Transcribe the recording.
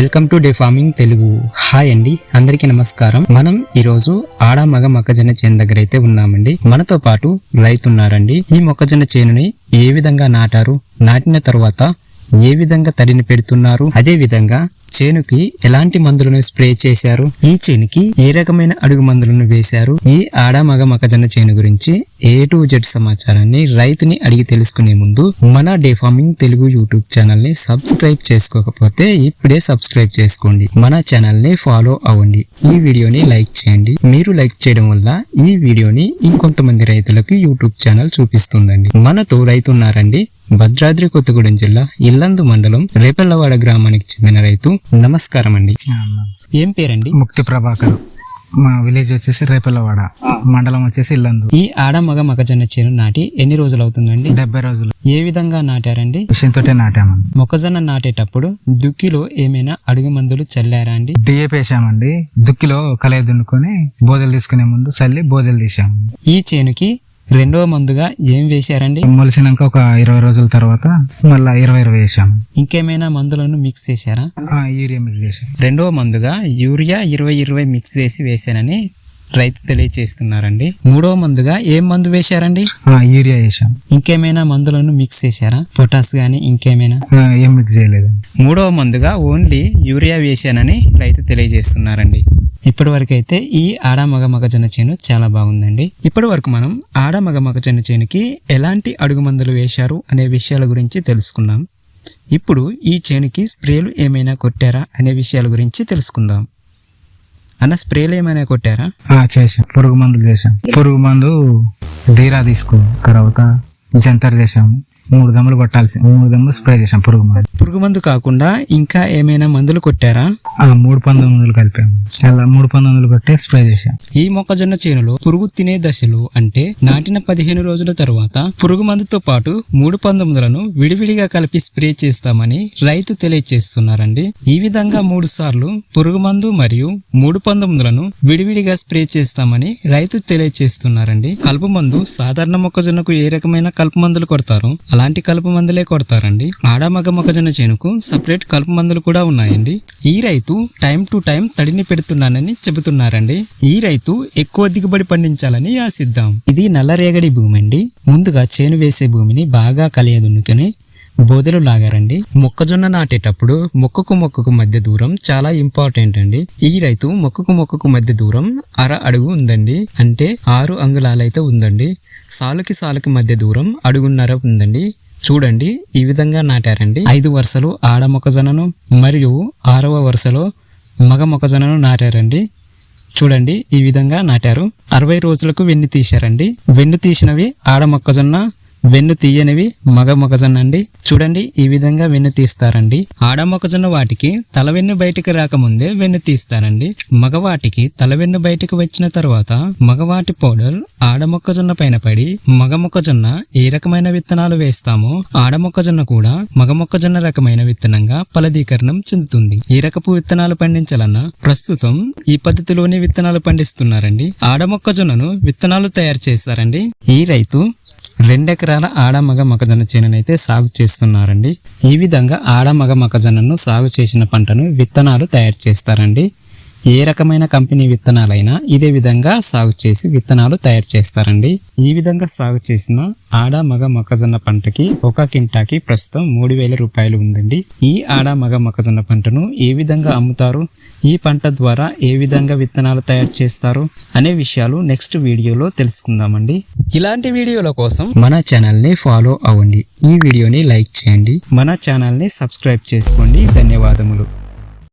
Welcome to day farming Telugu. Hi అండి, అందరికీ నమస్కారం. మనం ఈరోజు ఆడ మగ మొక్కజొన్న చేను దగ్గర అయితే ఉన్నామండి. మనతో పాటు రైతు ఉన్నారండి. ఈ మొక్కజొన్న చేనుని ఏ విధంగా నాటారు, నాటిన తర్వాత ఏ విధంగా తడిని పెడుతున్నారు, అదే విధంగా చేనుకి ఎలాంటి మందులను స్ప్రే చేశారు, ఈ చేనుకి ఏ రకమైన అడుగు మందులను వేశారు, ఈ ఆడ మగ మొక్కజొన్న చేను గురించి A to Z సమాచారాన్ని రైతుని అడిగి తెలుసుకునే ముందు మన day farming Telugu YouTube channel ని సబ్స్క్రైబ్ చేసుకోకపోతే ఇప్పుడే సబ్స్క్రైబ్ చేసుకోండి. మన ఛానల్ ని ఫాలో అవ్వండి. ఈ వీడియోని లైక్ చేయండి. మీరు లైక్ చేయడం వల్ల ఈ వీడియోని ఇంకొంతమంది రైతులకు యూట్యూబ్ ఛానల్ చూపిస్తుందండి. మనతో రైతు ఉన్నారండి. భద్రాద్రి కొత్తగూడెం జిల్లా ఇల్లందు మండలం రేపల్లవాడ గ్రామానికి చెందిన రైతు. నమస్కారం అండి. ఏం పేరండి? ముక్తి ప్రభాకర్. మా విలేజ్ వచ్చేసి రేపల్లవాడ, మండలం వచ్చేసి ఇల్లందు. ఈ ఆడ మగ మొక్కజొన్న చేను నాటి ఎన్ని రోజులు అవుతుందండి? 70 రోజులు. ఏ విధంగా నాటారండి? మిషన్తోటే నాటామండి. మొక్కజొన్న నాటేటప్పుడు దుక్కిలో ఏమైనా అడుగు మందులు చల్లారా అండి? డిఏపి వేసామండి. దుక్కిలో కలయి దున్నుకొని బోదెలు తీసుకునే ముందు చల్లి బోదెలు తీసాము. ఈ చేనుకి రెండవ మందుగా ఏం వేశారండి? మొలిసినాక ఒక 20 రోజుల తర్వాత మళ్ళా 20 వేసాము. ఇంకేమైనా మందులను మిక్స్ చేశారా? యూరియా మిక్స్ చేసాం. రెండవ మందుగా యూరియా 20-20 మిక్స్ చేసి వేశానని రైతు తెలియజేస్తున్నారండి. మూడవ మందుగా ఏం మందు వేశారండి? యూరియా వేసాం. ఇంకేమైనా మందులను మిక్స్ చేశారా? పొటాస్ గానీ ఇంకేమైనా? ఏం మిక్స్ చేయలేదండి. మూడవ మందుగా ఓన్లీ యూరియా వేశానని రైతు తెలియజేస్తున్నారండి. ఇప్పటి వరకు అయితే ఈ ఆడ మగ మొక్కజొన్న చేను చాలా బాగుందండి. ఇప్పటి వరకు మనం ఆడ మగ మొక్కజొన్న చేనుకి ఎలాంటి అడుగు మందులు వేశారు అనే విషయాల గురించి తెలుసుకున్నాం. ఇప్పుడు ఈ చేనుకి స్ప్రేలు ఏమైనా కొట్టారా అనే విషయాల గురించి తెలుసుకుందాం. అన్న, స్ప్రేలు ఏమైనా కొట్టారా? చేసాం. పురుగు మందులు చేసాం. పురుగు మందు ధీరా తీసుకో, తర్వాత జంతర్ చేసాము. 3 దమ్ములు కొట్టాల్సి, 3 దమ్ములు స్ప్రే చేసాం. పురుగు మందు కాకుండా ఇంకా ఏమైనా మందులు కొట్టారా? 3 19 కలిపాము. అలా 3 19 కొట్టే స్ప్రే చేసాం. ఈ మొక్కజొన్న చేనులో పురుగు తినే దశలు అంటే నాటిన 15 రోజుల తర్వాత పురుగు మందుతో పాటు 3 19లను విడివిడిగా కలిపి స్ప్రే చేస్తామని రైతు తెలియజేస్తున్నారండి. ఈ విధంగా 3 సార్లు పురుగు మందు మరియు 3 19లను విడివిడిగా స్ప్రే చేస్తామని రైతు తెలియజేస్తున్నారండి. కలుపు మందు సాధారణ మొక్కజొన్నకు ఏ రకమైన కలుపు మందులు కొడతారు అలాంటి కలుపు మందులే కొడతారండి. ఆడ మగ మొక్కజొన్న చేనుకు సపరేట్ కలుపు మందులు కూడా ఉన్నాయండి. ఈ రైతు టైం టు టైం తడిని పెడుతున్నానని చెబుతున్నారండి. ఈ రైతు ఎక్కువ దిగుబడి పండించాలని ఆశిద్దాం. ఇది నల్లరేగడి భూమి అండి. ముందుగా చేను వేసే భూమిని బాగా కలియదున్నుకొని బోదెలు లాగారండి. మొక్కజొన్న నాటేటప్పుడు మొక్కకు మధ్య దూరం చాలా ఇంపార్టెంట్ అండి. ఈ రైతు మొక్కకు మధ్య దూరం 1/2 అడుగు ఉందండి. అంటే 6 అంగుళాలైతే ఉందండి. సాలుకి మధ్య దూరం 1.5 అడుగు ఉందండి. చూడండి, ఈ విధంగా నాటారండి. 5 వరుసలు ఆడ మొక్కజొన్నను మరియు 6వ వరుసలో మగ మొక్కజొన్నను నాటారండి. చూడండి, ఈ విధంగా నాటారు. 60 రోజులకు వెన్ను తీశారండి. వెన్ను తీసినవి ఆడ మొక్కజొన్న, వెన్ను తీయనివి మగ మొక్కజొన్న అండి. చూడండి, ఈ విధంగా వెన్ను తీస్తారండి. ఆడ మొక్కజొన్న వాటికి తలవెన్ను బయటకు రాకముందే వెన్ను తీస్తారండి. మగవాటికి తలవెన్ను బయటకు వచ్చిన తర్వాత మగవాటి పౌడర్ ఆడ మొక్కజొన్న పైన పడి మగ మొక్కజొన్న ఏ రకమైన విత్తనాలు వేస్తామో ఆడ మొక్కజొన్న కూడా మగ మొక్కజొన్న రకమైన విత్తనంగా ఫలదీకరణం చెందుతుంది. ఈ రకపు విత్తనాలు పండించాలన్నా ప్రస్తుతం ఈ పద్ధతిలోనే విత్తనాలు పండిస్తున్నారండి. ఆడ మొక్కజొన్నను విత్తనాలు తయారు చేస్తారండి. ఈ రైతు 2 ఎకరాల ఆడ మగ మొక్కజొన్న చేనునైతే సాగు చేస్తున్నారండి. ఈ విధంగా ఆడ మగ మొక్కజొన్నను సాగు చేసిన పంటను విత్తనాలు తయారు చేస్తారండి. ఏ రకమైన కంపెనీ విత్తనాలైనా ఇదే విధంగా సాగు చేసి విత్తనాలు తయారు చేస్తారండి. ఈ విధంగా సాగు చేసిన ఆడ మగ మొక్కజొన్న పంటకి ఒక కింటాకి ప్రస్తుతం 3,000 రూపాయలు ఉందండి. ఈ ఆడ మగ మొక్కజొన్న పంటను ఏ విధంగా అమ్ముతారు, ఈ పంట ద్వారా ఏ విధంగా విత్తనాలు తయారు చేస్తారు అనే విషయాలు నెక్స్ట్ వీడియోలో తెలుసుకుందామండి. ఇలాంటి వీడియోల కోసం మన ఛానల్ ని ఫాలో అవ్వండి. ఈ వీడియోని లైక్ చేయండి. మన ఛానల్ ని సబ్స్క్రైబ్ చేసుకోండి. ధన్యవాదములు.